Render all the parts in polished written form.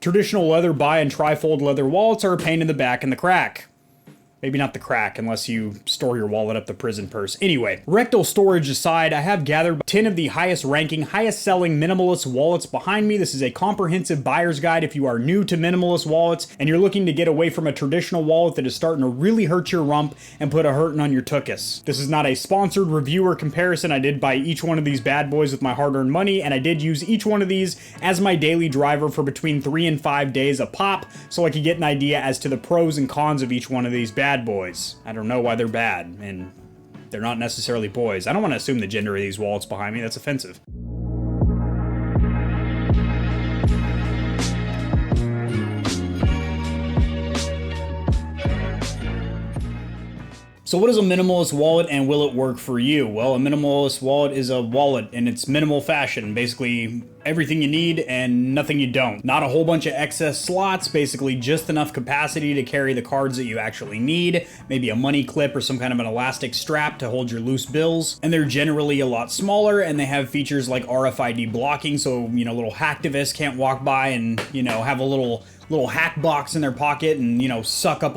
Traditional leather bi and trifold leather wallets are a pain in the back and the crack. Maybe not the crack, unless you store your wallet up the prison purse. Anyway, rectal storage aside, I have gathered 10 of the highest ranking, highest selling minimalist wallets behind me. This is a comprehensive buyer's guide if you are new to minimalist wallets and you're looking to get away from a traditional wallet that is starting to really hurt your rump and put a hurtin' on your tuchus. This is not a sponsored review or comparison. I did buy each one of these bad boys with my hard-earned money, and I did use each one of these as my daily driver for between 3 and 5 days a pop, so I could get an idea as to the pros and cons of each one of these bad boys. I don't know why they're bad, and they're not necessarily boys. I don't want to assume the gender of these wallets behind me. That's offensive. So what is a minimalist wallet and will it work for you? Well, a minimalist wallet is a wallet in its minimal fashion. Basically everything you need and nothing you don't. Not a whole bunch of excess slots, basically just enough capacity to carry the cards that you actually need. Maybe a money clip or some kind of an elastic strap to hold your loose bills. And they're generally a lot smaller, and they have features like RFID blocking, so, little hacktivists can't walk by and, have a little hack box in their pocket and, suck up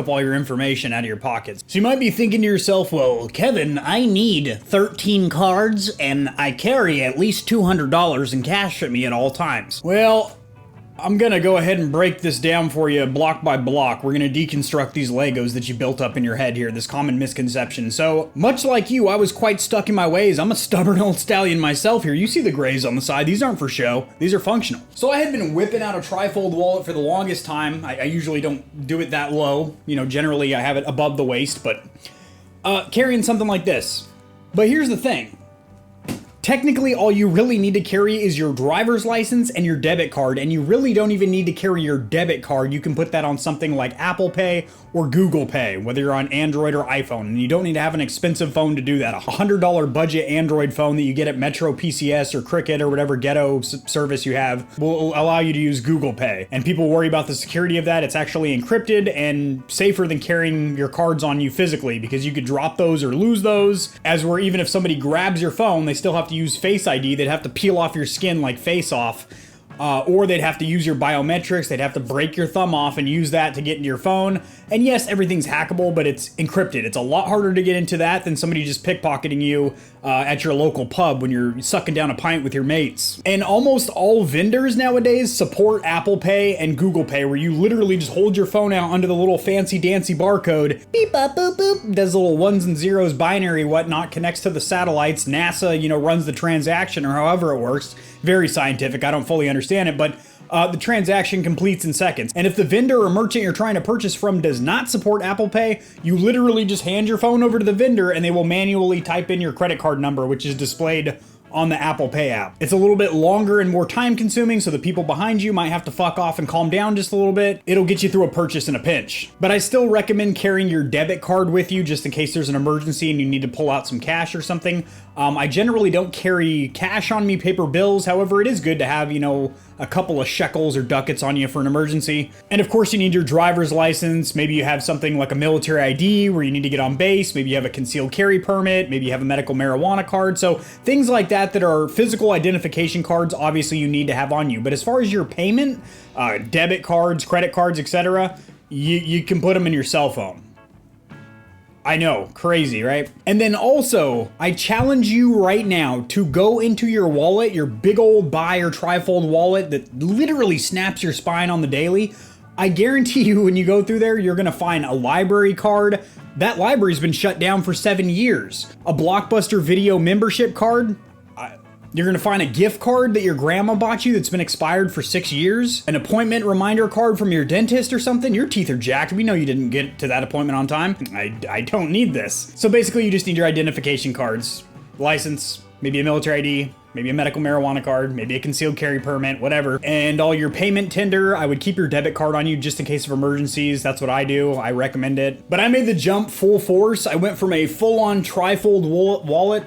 all your information out of your pockets. So you might be thinking to yourself, well, Kevin, I need 13 cards and I carry at least $200 in cash at me at all times. Well, I'm gonna go ahead and break this down for you block by block. We're gonna deconstruct these Legos that you built up in your head here, this common misconception. So, much like you, I was quite stuck in my ways. I'm a stubborn old stallion myself here. You see the grays on the side. These aren't for show. These are functional. So I had been whipping out a trifold wallet for the longest time. I usually don't do it that low. Generally I have it above the waist, but carrying something like this. But here's the thing. Technically, all you really need to carry is your driver's license and your debit card, and you really don't even need to carry your debit card. You can put that on something like Apple Pay or Google Pay, whether you're on Android or iPhone, and you don't need to have an expensive phone to do that. A $100 budget Android phone that you get at Metro PCS or Cricket or whatever ghetto service you have will allow you to use Google Pay. And people worry about the security of that. It's actually encrypted and safer than carrying your cards on you physically, because you could drop those or lose those, as where even if somebody grabs your phone, they still have to use Face ID. They'd have to peel off your skin like Face Off, or they'd have to use your biometrics. They'd have to break your thumb off and use that to get into your phone. And yes, everything's hackable, but it's encrypted. It's a lot harder to get into that than somebody just pickpocketing you at your local pub when you're sucking down a pint with your mates. And almost all vendors nowadays support Apple Pay and Google Pay, where you literally just hold your phone out under the little fancy dancy barcode, beep up boop boop, does little ones and zeros binary whatnot, connects to the satellites. NASA, runs the transaction, or however it works. Very scientific. I don't fully understand it, but the transaction completes in seconds. And if the vendor or merchant you're trying to purchase from does not support Apple Pay, you literally just hand your phone over to the vendor and they will manually type in your credit card number, which is displayed on the Apple Pay app. It's a little bit longer and more time consuming, so the people behind you might have to fuck off and calm down just a little bit. It'll get you through a purchase in a pinch. But I still recommend carrying your debit card with you just in case there's an emergency and you need to pull out some cash or something. I generally don't carry cash on me, paper bills. However, it is good to have, a couple of shekels or ducats on you for an emergency. And of course you need your driver's license. Maybe you have something like a military ID where you need to get on base. Maybe you have a concealed carry permit. Maybe you have a medical marijuana card. So things like that are physical identification cards, obviously you need to have on you. But as far as your payment, debit cards, credit cards, etc., you can put them in your cell phone. I know, crazy, right? And then also, I challenge you right now to go into your wallet, your big old bi or trifold wallet that literally snaps your spine on the daily. I guarantee you when you go through there, you're gonna find a library card. That library's been shut down for 7 years. A Blockbuster video membership card. You're gonna find a gift card that your grandma bought you that's been expired for 6 years. An appointment reminder card from your dentist or something. Your teeth are jacked. We know you didn't get to that appointment on time. I don't need this. So basically you just need your identification cards, license, maybe a military ID, maybe a medical marijuana card, maybe a concealed carry permit, whatever. And all your payment tender, I would keep your debit card on you just in case of emergencies. That's what I do. I recommend it. But I made the jump full force. I went from a full-on trifold wallet.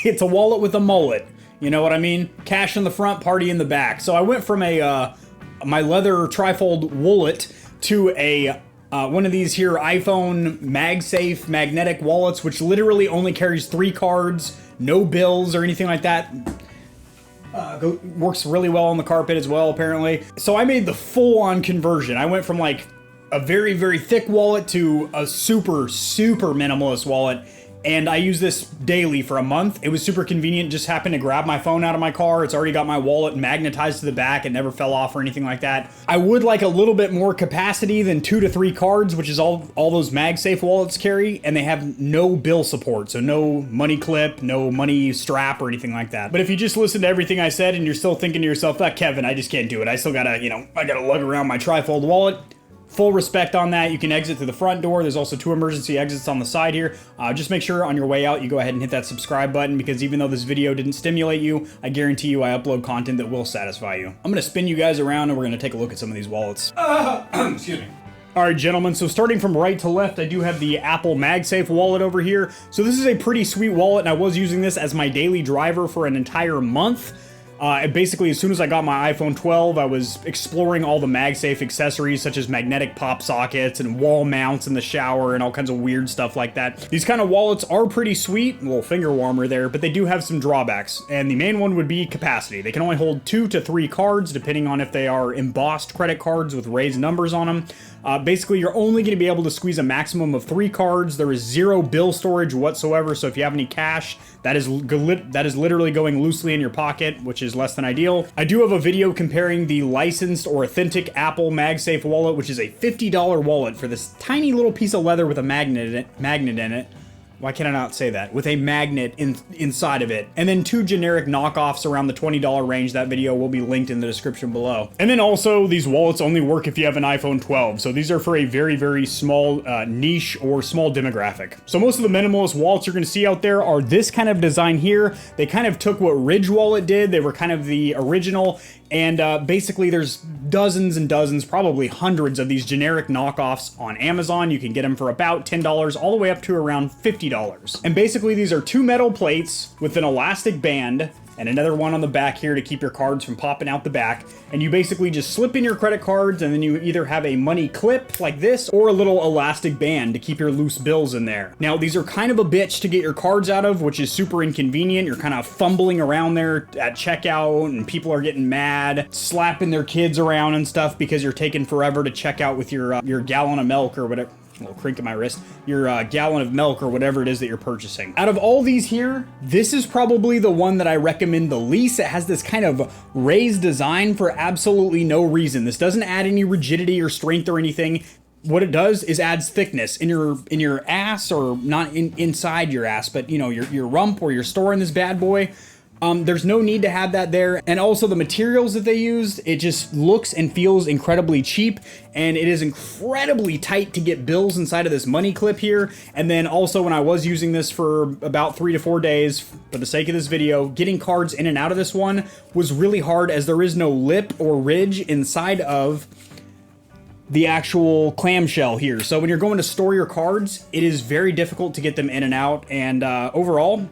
It's a wallet with a mullet. You know what I mean? Cash in the front, party in the back. So I went from my leather trifold wallet to a one of these here iPhone MagSafe magnetic wallets, which literally only carries 3 cards, no bills or anything like that. Works really well on the carpet as well, apparently. So I made the full-on conversion. I went from like a very, very thick wallet to a super, super minimalist wallet. And I use this daily for a month. It was super convenient. Just happened to grab my phone out of my car. It's already got my wallet magnetized to the back. It never fell off or anything like that. I would like a little bit more capacity than 2 to 3 cards, which is all those MagSafe wallets carry. And they have no bill support. So no money clip, no money strap or anything like that. But if you just listen to everything I said and you're still thinking to yourself, Kevin, I just can't do it. I still gotta, I gotta lug around my trifold wallet. Full respect on that. You can exit through the front door. There's also 2 emergency exits on the side here. Just make sure on your way out you go ahead and hit that subscribe button, because even though this video didn't stimulate you, I guarantee you I upload content that will satisfy you. I'm going to spin you guys around and we're going to take a look at some of these wallets. Excuse me. All right, gentlemen, so starting from right to left, I do have the Apple MagSafe wallet over here. So this is a pretty sweet wallet, and I was using this as my daily driver for an entire month. Basically, as soon as I got my iPhone 12, I was exploring all the MagSafe accessories, such as magnetic pop sockets and wall mounts in the shower and all kinds of weird stuff like that. These kind of wallets are pretty sweet, a little finger warmer there, but they do have some drawbacks. And the main one would be capacity. They can only hold 2 to 3 cards, depending on if they are embossed credit cards with raised numbers on them. Basically, you're only going to be able to squeeze a maximum of 3 cards. There is 0 bill storage whatsoever, so if you have any cash, that is literally going loosely in your pocket, which is less than ideal. I do have a video comparing the licensed or authentic Apple MagSafe wallet, which is a $50 wallet for this tiny little piece of leather with a magnet in it. Why can I not say that? With a magnet inside of it. And then 2 generic knockoffs around the $20 range. That video will be linked in the description below. And then also, these wallets only work if you have an iPhone 12. So these are for a very, very small niche or small demographic. So most of the minimalist wallets you're going to see out there are this kind of design here. They kind of took what Ridge Wallet did. They were kind of the original. And basically there's dozens and dozens, probably hundreds of these generic knockoffs on Amazon. You can get them for about $10 all the way up to around $50. And basically these are 2 metal plates with an elastic band and another one on the back here to keep your cards from popping out the back. And you basically just slip in your credit cards, and then you either have a money clip like this or a little elastic band to keep your loose bills in there. Now, these are kind of a bitch to get your cards out of, which is super inconvenient. You're kind of fumbling around there at checkout, and people are getting mad, slapping their kids around and stuff because you're taking forever to check out with your gallon of milk or whatever. A little crink in my wrist, your gallon of milk or whatever it is that you're purchasing. Out of all these here, this is probably the one that I recommend the least. It has this kind of raised design for absolutely no reason. This doesn't add any rigidity or strength or anything. What it does is adds thickness in your ass, or not inside your ass, but your rump where you're storing this bad boy. There's no need to have that there. And also the materials that they used, it just looks and feels incredibly cheap, and it is incredibly tight to get bills inside of this money clip here. And then also, when I was using this for about 3 to 4 days, for the sake of this video, getting cards in and out of this one was really hard, as there is no lip or ridge inside of the actual clamshell here. So when you're going to store your cards, it is very difficult to get them in and out. And overall,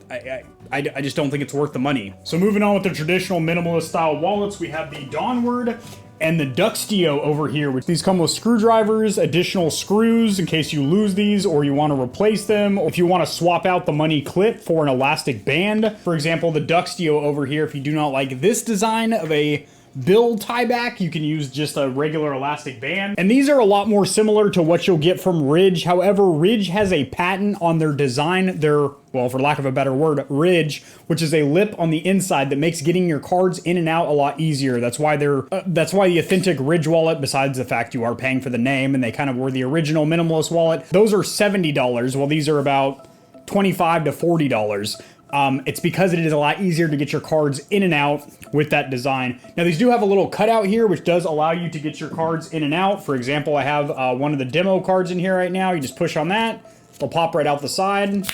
I just don't think it's worth the money. So moving on with the traditional minimalist style wallets, we have the Donward and the Duxtio over here, which these come with screwdrivers, additional screws in case you lose these or you want to replace them, or if you want to swap out the money clip for an elastic band. For example, the Duxtio over here, if you do not like this design of a bill tieback, you can use just a regular elastic band. And these are a lot more similar to what you'll get from Ridge. However, Ridge has a patent on their design, well, for lack of a better word, ridge, which is a lip on the inside that makes getting your cards in and out a lot easier. That's why that's why the authentic Ridge wallet, besides the fact you are paying for the name and they kind of were the original minimalist wallet, those are $70, while these are about $25 to $40. It's because it is a lot easier to get your cards in and out with that design. Now, these do have a little cutout here, which does allow you to get your cards in and out. For example, I have one of the demo cards in here right now. You just push on that, they'll pop right out the side.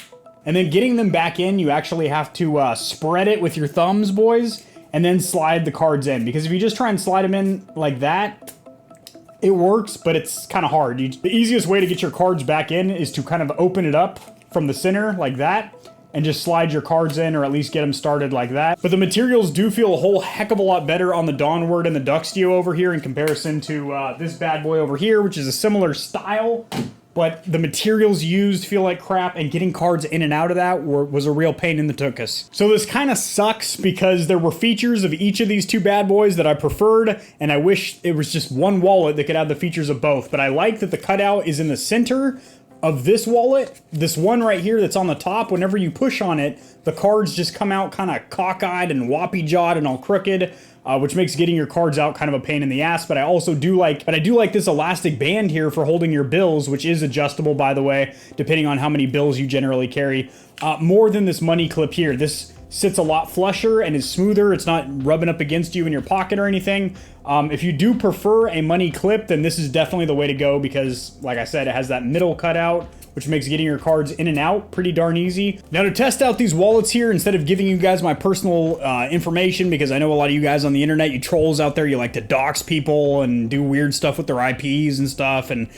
And then getting them back in, you actually have to spread it with your thumbs, boys, and then slide the cards in. Because if you just try and slide them in like that, it works, but it's kind of hard. The easiest way to get your cards back in is to kind of open it up from the center like that, and just slide your cards in, or at least get them started like that. But the materials do feel a whole heck of a lot better on the Donward and the Duxtio over here in comparison to this bad boy over here, which is a similar style. but the materials used feel like crap, and getting cards in and out of that was a real pain in the tuchus. So this kind of sucks because there were features of each of these two bad boys that I preferred, and I wish it was just one wallet that could have the features of both. But I like that the cutout is in the center of this wallet. This one right here that's on the top, whenever you push on it, the cards just come out kind of cockeyed and woppy-jawed and all crooked. Which makes getting your cards out kind of a pain in the ass, but I do like this elastic band here for holding your bills, which is adjustable, by the way, depending on how many bills you generally carry, more than this money clip here. This sits a lot flusher and is smoother. It's not rubbing up against you in your pocket or anything. If you do prefer a money clip, then this is definitely the way to go because, like I said, it has that middle cutout, which makes getting your cards in and out pretty darn easy. Now to test out these wallets here, instead of giving you guys my personal information, because I know a lot of you guys on the internet, you trolls out there, you like to dox people and do weird stuff with their IPs and stuff, and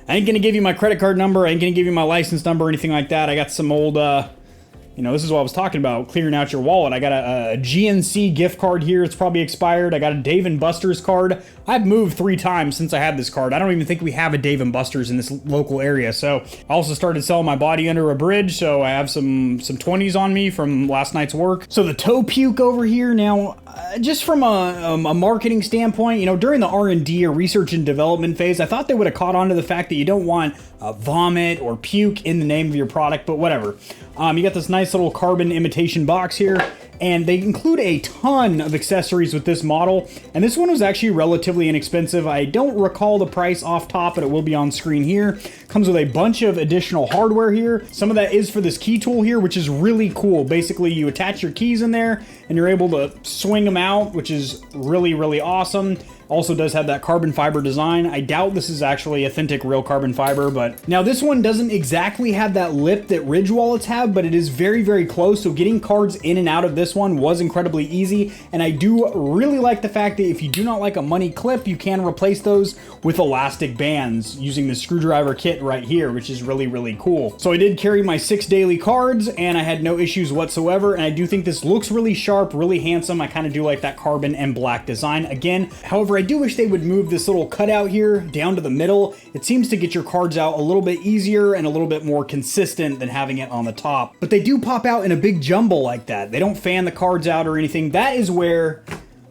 I ain't gonna give you my credit card number, I ain't gonna give you my license number or anything like that. I got some old, this is what I was talking about, clearing out your wallet. I got a GNC gift card here. It's probably expired. I got a Dave & Buster's card. I've moved 3 times since I had this card. I don't even think we have a Dave & Buster's in this local area. So I also started selling my body under a bridge. So I have some 20s on me from last night's work. So the toe puke over here. Now, just from a marketing standpoint, during the R&D or research and development phase, I thought they would have caught on to the fact that you don't want vomit or puke in the name of your product, but whatever. You got this nice little carbon imitation box here, and they include a ton of accessories with this model, and this one was actually relatively inexpensive. I don't recall the price off top, but it will be on screen here. Comes with a bunch of additional hardware here. Some of that is for this key tool here, which is really cool. Basically, you attach your keys in there, and you're able to swing them out, which is really, really awesome. Also does have that carbon fiber design. I doubt this is actually authentic real carbon fiber, but now this one doesn't exactly have that lip that Ridge wallets have, but it is very, very close. So getting cards in and out of this one was incredibly easy. And I do really like the fact that if you do not like a money clip, you can replace those with elastic bands using the screwdriver kit right here, which is really, really cool. So I did carry my 6 daily cards and I had no issues whatsoever. And I do think this looks really sharp, really handsome. I kind of do like that carbon and black design. Again, however, I do wish they would move this little cutout here down to the middle. It seems to get your cards out a little bit easier and a little bit more consistent than having it on the top. But they do pop out in a big jumble like that. They don't fan the cards out or anything. That is where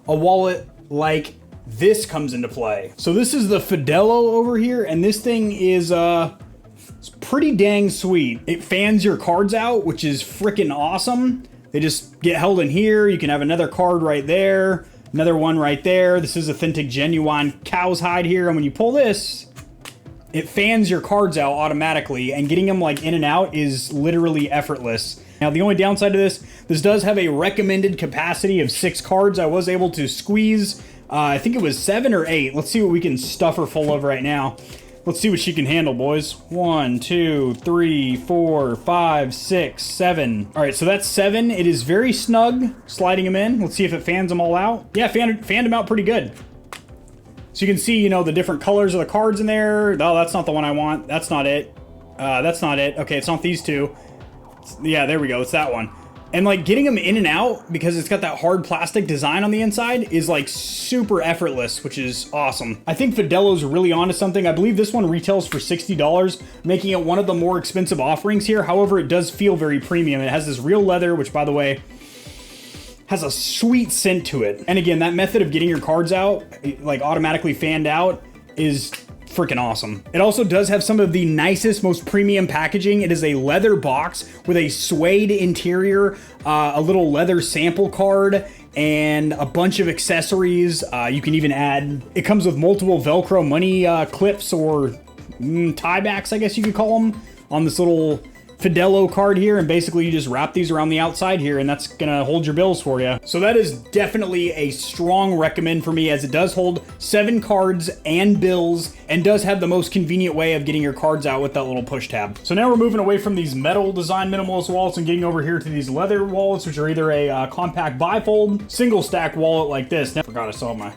a wallet like this comes into play. So this is the Fidelo over here, and this thing is it's pretty dang sweet. It fans your cards out, which is freaking awesome. They just get held in here. You can have another card right there. Another one right there. This is authentic, genuine cow's hide here. And when you pull this, it fans your cards out automatically, and getting them like in and out is literally effortless. Now, the only downside to this does have a recommended capacity of 6 cards. I was able to squeeze, I think it was 7 or 8. Let's see what we can stuff her full of right now. Let's see what she can handle, boys. 1, 2, 3, 4, 5, 6, 7. All right, so that's 7. It is very snug sliding them in. Let's see if it fans them all out. Yeah, fanned them out pretty good. So you can see, the different colors of the cards in there. Oh, that's not the one I want. That's not it. That's not it. Okay, it's not these two. Yeah, there we go. It's that one. And like getting them in and out, because it's got that hard plastic design on the inside, is like super effortless, which is awesome. I think Fidelo's really onto something. I believe this one retails for $60, making it one of the more expensive offerings here. However, it does feel very premium. It has this real leather, which, by the way, has a sweet scent to it. And again, that method of getting your cards out, like automatically fanned out, is freaking awesome. It also does have some of the nicest, most premium packaging. It is a leather box with a suede interior, a little leather sample card, and a bunch of accessories. You can even add, it comes with multiple Velcro money clips or tiebacks, I guess you could call them, on this little Fidelo card here, and basically you just wrap these around the outside here, and that's gonna hold your bills for you. So that is definitely a strong recommend for me, as it does hold 7 cards and bills, and does have the most convenient way of getting your cards out with that little push tab. So now we're moving away from these metal design minimalist wallets and getting over here to these leather wallets, which are either a compact bifold, single stack wallet like this. Now, I forgot I saw my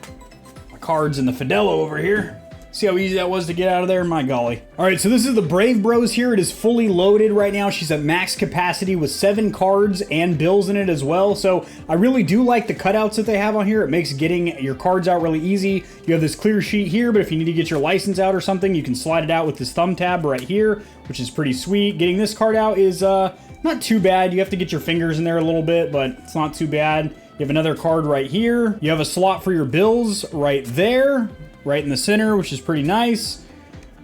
cards in the Fidelo over here. See how easy that was to get out of there? My golly. All right, so this is the Brave Bros here. It is fully loaded right now. She's at max capacity with 7 cards and bills in it as well. So I really do like the cutouts that they have on here. It makes getting your cards out really easy. You have this clear sheet here, but if you need to get your license out or something, you can slide it out with this thumb tab right here, which is pretty sweet. Getting this card out is not too bad. You have to get your fingers in there a little bit, but it's not too bad. You have another card right here. You have a slot for your bills right there, right in the center, which is pretty nice.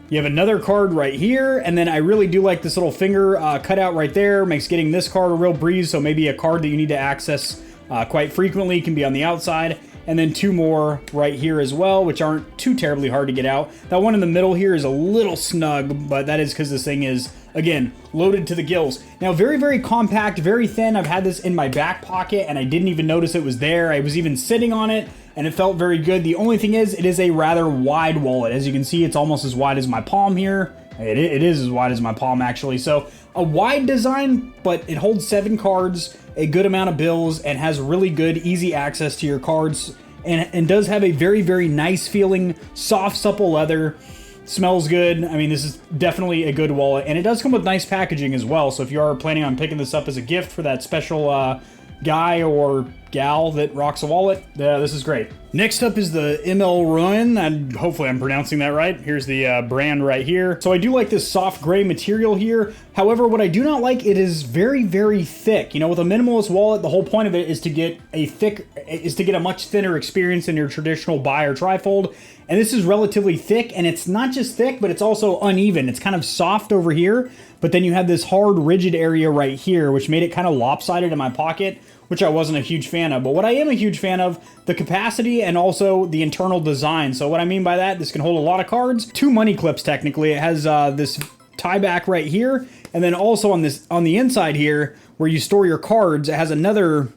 You have another card right here, and then I really do like this little finger cutout right there. Makes getting this card a real breeze, so maybe a card that you need to access quite frequently can be on the outside. And then 2 more right here as well, which aren't too terribly hard to get out. That one in the middle here is a little snug, but that is because this thing is, again, loaded to the gills. Now, very, very compact, very thin. I've had this in my back pocket, and I didn't even notice it was there. I was even sitting on it, and it felt very good. The only thing is, it is a rather wide wallet. As you can see, it's almost as wide as my palm here. It is as wide as my palm, actually. So, a wide design, but it holds 7 cards, a good amount of bills, and has really good, easy access to your cards, and does have a very, very nice feeling, soft, supple leather. Smells good. I mean, this is definitely a good wallet, and it does come with nice packaging as well. So if you are planning on picking this up as a gift for that special guy or gal that rocks a wallet, this is great. Next up is the ML Ruin, and hopefully I'm pronouncing that right. Here's the brand right here. So I do like this soft gray material here. However, what I do not like, it is very, very thick. You know, with a minimalist wallet, the whole point of it is to get a much thinner experience than your traditional bi or trifold. And this is relatively thick, and it's not just thick, but it's also uneven. It's kind of soft over here, but then you have this hard, rigid area right here, which made it kind of lopsided in my pocket, which I wasn't a huge fan of. But what I am a huge fan of, the capacity and also the internal design. So what I mean by that, this can hold a lot of cards. 2 money clips, technically. It has this tie back right here, and then also on the inside here, where you store your cards, it has another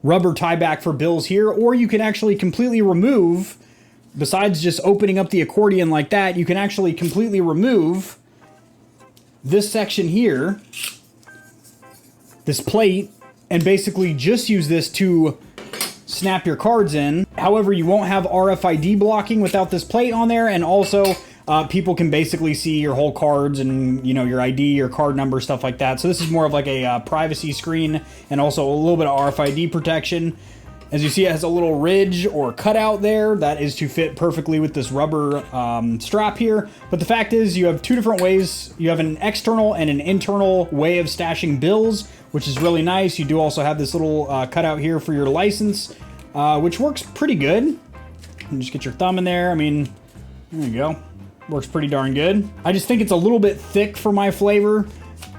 rubber tie back for bills here, or you can actually completely remove, besides just opening up the accordion like that, you can actually completely remove this section here, this plate, and basically just use this to snap your cards in. However, you won't have RFID blocking without this plate on there, and also people can basically see your whole cards and, you know, your ID, your card number, stuff like that. So this is more of like a privacy screen, and also a little bit of RFID protection. As you see, it has a little ridge or cutout there that is to fit perfectly with this rubber strap here. But the fact is, you have 2 different ways. You have an external and an internal way of stashing bills, which is really nice. You do also have this little cutout here for your license, which works pretty good. You can just get your thumb in there. I mean, there you go. Works pretty darn good. I just think it's a little bit thick for my flavor,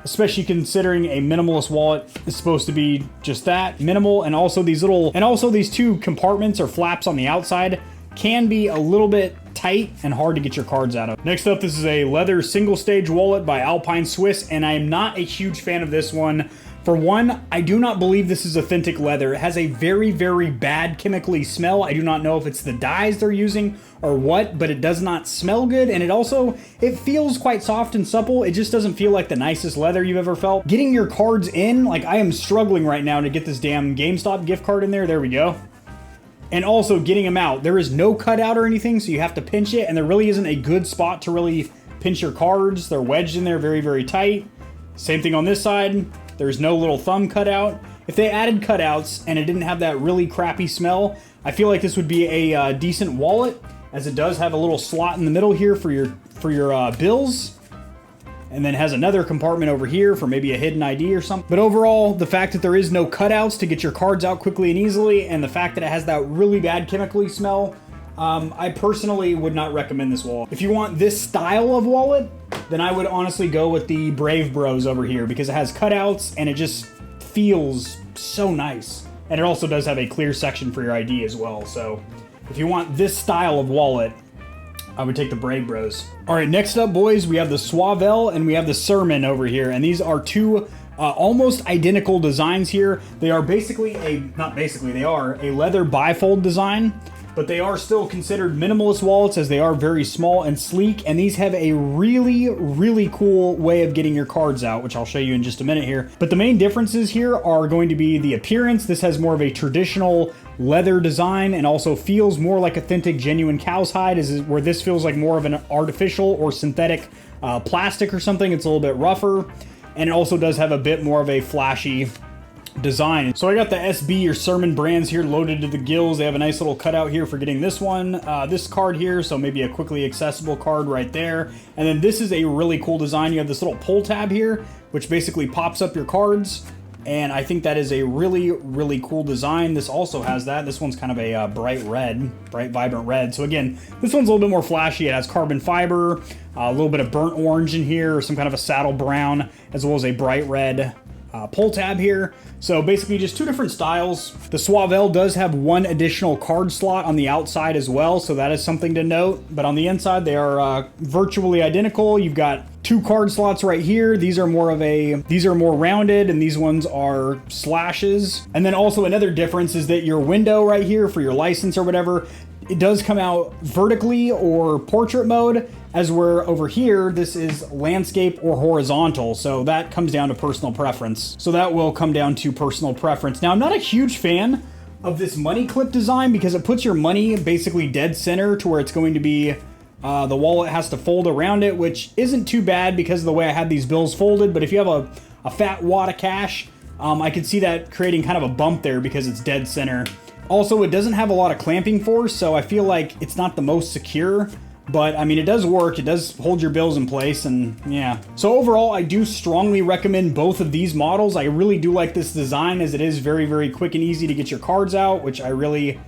especially considering a minimalist wallet is supposed to be just that, minimal. And also these 2 compartments or flaps on the outside can be a little bit tight and hard to get your cards out of. Next up, this is a leather single stage wallet by Alpine Swiss, and I am not a huge fan of this one. For one, I do not believe this is authentic leather. It has a very, very bad chemically smell. I do not know if it's the dyes they're using or what, but it does not smell good. And it feels quite soft and supple. It just doesn't feel like the nicest leather you've ever felt. Getting your cards in, like I am struggling right now to get this damn GameStop gift card in there. There we go. And also getting them out. There is no cutout or anything, so you have to pinch it, and there really isn't a good spot to really pinch your cards. They're wedged in there very, very tight. Same thing on this side. There's no little thumb cutout. If they added cutouts and it didn't have that really crappy smell, I feel like this would be a decent wallet, as it does have a little slot in the middle here for your bills, and then has another compartment over here for maybe a hidden ID or something. But overall, the fact that there is no cutouts to get your cards out quickly and easily, and the fact that it has that really bad chemically smell, I personally would not recommend this wallet. If you want this style of wallet, then I would honestly go with the Brave Bros over here, because it has cutouts and it just feels so nice. And it also does have a clear section for your ID as well. So if you want this style of wallet, I would take the Brave Bros. All right, next up, boys, we have the Suavel and we have the Serman over here. And these are 2 almost identical designs here. They are they are a leather bifold design, but they are still considered minimalist wallets, as they are very small and sleek, and these have a really, really cool way of getting your cards out, which I'll show you in just a minute here. But the main differences here are going to be the appearance. This has more of a traditional leather design and also feels more like authentic, genuine cow's hide, is where this feels like more of an artificial or synthetic plastic or something. It's a little bit rougher, and it also does have a bit more of a flashy design. So I got the SB or Serman brands here loaded to the gills. They have a nice little cutout here for getting this one, this card here, so maybe a quickly accessible card right there. And then this is a really cool design. You have this little pull tab here, which basically pops up your cards. And I think that is a really, really cool design. This also has that. This one's kind of a bright red, bright, vibrant red. So again, this one's a little bit more flashy. It has carbon fiber, a little bit of burnt orange in here, some kind of a saddle brown, as well as a bright red pull tab here. So basically just two different styles. The suavel does have one additional card slot on the outside as well, so that is something to note. But on the inside, they are virtually identical. You've got two card slots right here. These are more rounded, and these ones are slashes. And then also another difference is that your window right here for your license or whatever, it does come out vertically or portrait mode, as where over here, this is landscape or horizontal. So that comes down to personal preference. So that will come down to personal preference. Now, I'm not a huge fan of this money clip design because it puts your money basically dead center to where it's going to be, the wallet has to fold around it, which isn't too bad because of the way I had these bills folded. But if you have a fat wad of cash, I could see that creating kind of a bump there because it's dead center. Also, it doesn't have a lot of clamping force, so I feel like it's not the most secure. But I mean, it does work. It does hold your bills in place, and yeah. So overall, I do strongly recommend both of these models. I really do like this design, as it is very, very quick and easy to get your cards out, which I really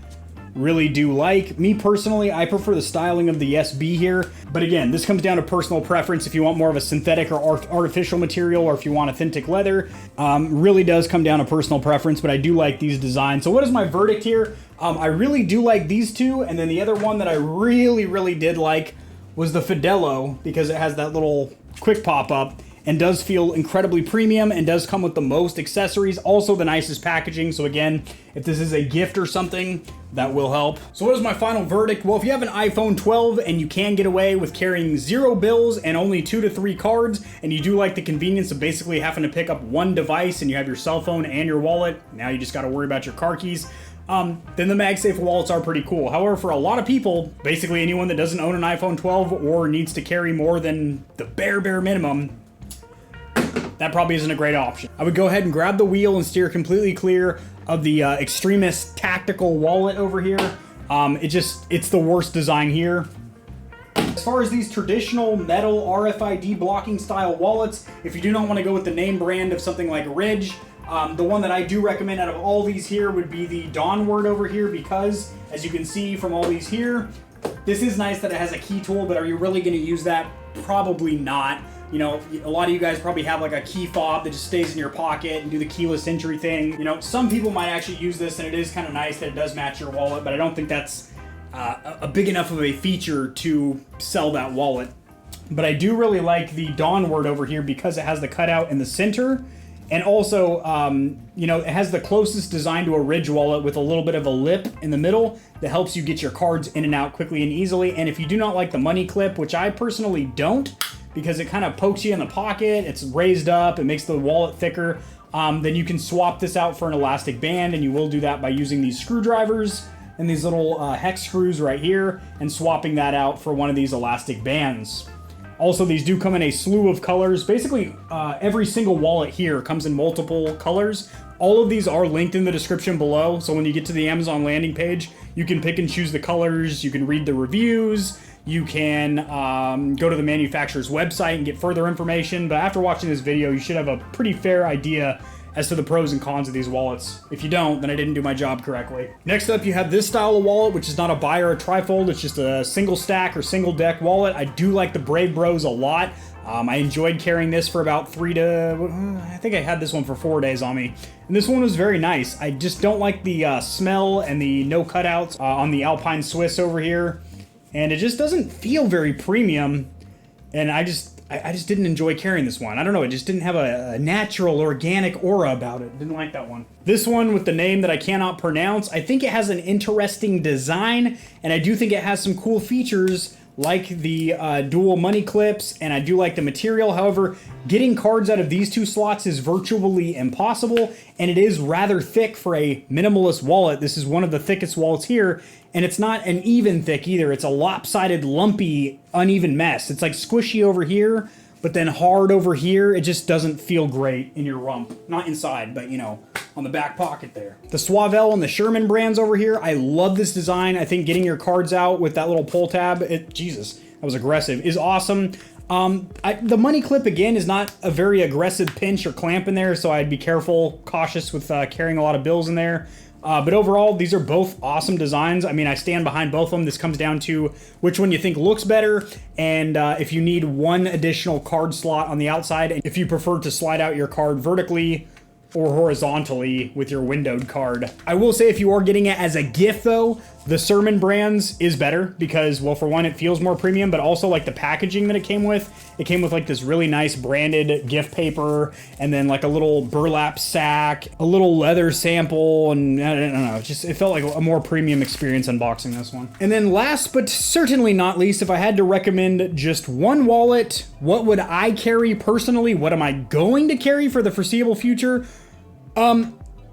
do like. Me personally, I prefer the styling of the SB here. But again, this comes down to personal preference. If you want more of a synthetic or artificial material, or if you want authentic leather, really does come down to personal preference, but I do like these designs. So what is my verdict here? I really do like these two, and then the other one that I really did like was the Fidelo, because it has that little quick pop-up and does feel incredibly premium and does come with the most accessories, also the nicest packaging. So again, if this is a gift or something, that will help. So what is my final verdict? Well, if you have an iPhone 12 and you can get away with carrying 0 bills and only 2 to 3 cards, and you do like the convenience of basically having to pick up one device and you have your cell phone and your wallet, now you just got to worry about your car keys, then the MagSafe wallets are pretty cool. However, for a lot of people, basically anyone that doesn't own an iPhone 12 or needs to carry more than the bare minimum, that probably isn't a great option. I would go ahead and grab the wheel and steer completely clear of the Extremist Tactical wallet over here. It's the worst design here. As far as these traditional metal RFID blocking style wallets, if you do not want to go with the name brand of something like Ridge, the one that I do recommend out of all these here would be the donward over here, because as you can see from all these here, this is nice that it has a key tool, but are you really going to use that? Probably not. You know, a lot of you guys probably have like a key fob that just stays in your pocket and do the keyless entry thing. You know, some people might actually use this, and it is kind of nice that it does match your wallet, but I don't think that's a big enough of a feature to sell that wallet. But I do really like the donward over here because it has the cutout in the center, and also, you know, it has the closest design to a Ridge wallet with a little bit of a lip in the middle that helps you get your cards in and out quickly and easily. And if you do not like the money clip, which I personally don't, because it kind of pokes you in the pocket, it's raised up, it makes the wallet thicker, then you can swap this out for an elastic band, and you will do that by using these screwdrivers and these little hex screws right here and swapping that out for one of these elastic bands. Also, these do come in a slew of colors. Basically, every single wallet here comes in multiple colors. All of these are linked in the description below, so when you get to the Amazon landing page, you can pick and choose the colors, you can read the reviews, you can go to the manufacturer's website and get further information. But after watching this video, you should have a pretty fair idea as to the pros and cons of these wallets. If you don't, then I didn't do my job correctly. Next up, you have this style of wallet, which is not a bi or a trifold. It's just a single stack or single deck wallet. I do like the Brave Bros a lot. I enjoyed carrying this for about I think I had this one for 4 days on me. And this one was very nice. I just don't like the smell and the no cutouts on the Alpine Swiss over here. And it just doesn't feel very premium. And I just didn't enjoy carrying this one. I don't know, it just didn't have a natural, organic aura about it. Didn't like that one. This one with the name that I cannot pronounce, I think it has an interesting design, and I do think it has some cool features like the dual money clips, and I do like the material. However, getting cards out of these two slots is virtually impossible, and it is rather thick for a minimalist wallet. This is one of the thickest wallets here, and it's not an even thick either. It's a lopsided, lumpy, uneven mess. It's like squishy over here, but then hard over here. It just doesn't feel great in your rump. Not inside, but you know, on the back pocket there. The Suavel and the Sherman brands over here, I love this design. I think getting your cards out with that little pull tab, Jesus, that was aggressive, is awesome. The money clip, again, is not a very aggressive pinch or clamp in there, so I'd be careful, cautious with carrying a lot of bills in there. But overall, these are both awesome designs. I mean, I stand behind both of them. This comes down to which one you think looks better, and if you need one additional card slot on the outside, and if you prefer to slide out your card vertically or horizontally with your windowed card. I will say, if you are getting it as a gift though, the Serman brands is better because, well, for one, it feels more premium, but also like the packaging that it came with like this really nice branded gift paper, and then like a little burlap sack, a little leather sample, and I don't know, it felt like a more premium experience unboxing this one. And then last but certainly not least, if I had to recommend just one wallet, what would I carry personally? What am I going to carry for the foreseeable future?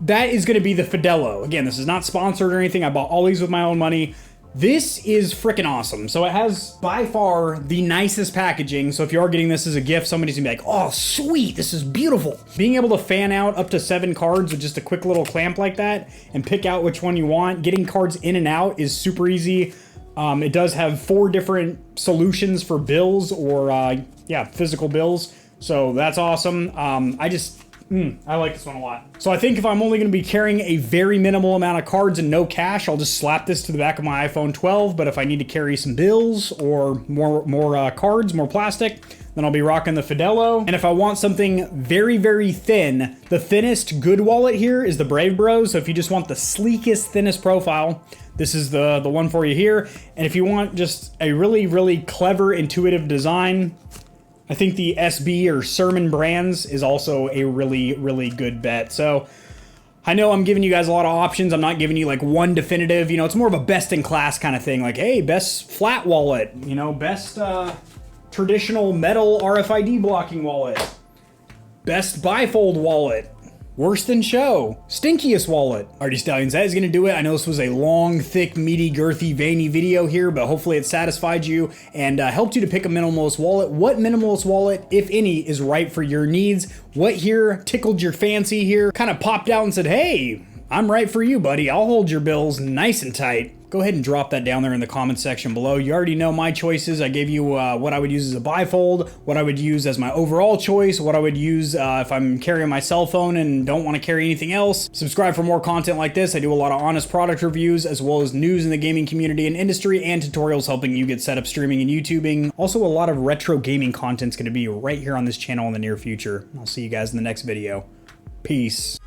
That is going to be the Fidelo. Again, this is not sponsored or anything. I bought all these with my own money. This is freaking awesome. So it has by far the nicest packaging. So if you are getting this as a gift, somebody's gonna be like, oh, sweet, this is beautiful. Being able to fan out up to 7 cards with just a quick little clamp like that and pick out which one you want. Getting cards in and out is super easy. It does have 4 different solutions for bills or, physical bills. So that's awesome. I like this one a lot. So I think if I'm only going to be carrying a very minimal amount of cards and no cash, I'll just slap this to the back of my iPhone 12. But if I need to carry some bills or more cards, more plastic, then I'll be rocking the Fidelo. And if I want something very, very thin, the thinnest good wallet here is the Brave Bros. So if you just want the sleekest, thinnest profile, this is the one for you here. And if you want just a really, really clever, intuitive design, I think the SB or Serman brands is also a really, really good bet. So I know I'm giving you guys a lot of options. I'm not giving you like one definitive, you know, it's more of a best in class kind of thing. Like, hey, best flat wallet, you know, best traditional metal RFID blocking wallet, best bifold wallet, worst in show, stinkiest wallet. Alrighty, Stallions, that is going to do it. I know this was a long, thick, meaty, girthy, veiny video here, but hopefully it satisfied you and helped you to pick a minimalist wallet. What minimalist wallet, if any, is right for your needs? What here tickled your fancy here? Kind of popped out and said, hey, I'm right for you, buddy. I'll hold your bills nice and tight. Go ahead and drop that down there in the comment section below. You already know my choices. I gave you what I would use as a bifold, what I would use as my overall choice, what I would use if I'm carrying my cell phone and don't want to carry anything else. Subscribe for more content like this. I do a lot of honest product reviews as well as news in the gaming community and industry and tutorials helping you get set up streaming and YouTubing. Also, a lot of retro gaming content's going to be right here on this channel in the near future. I'll see you guys in the next video. Peace.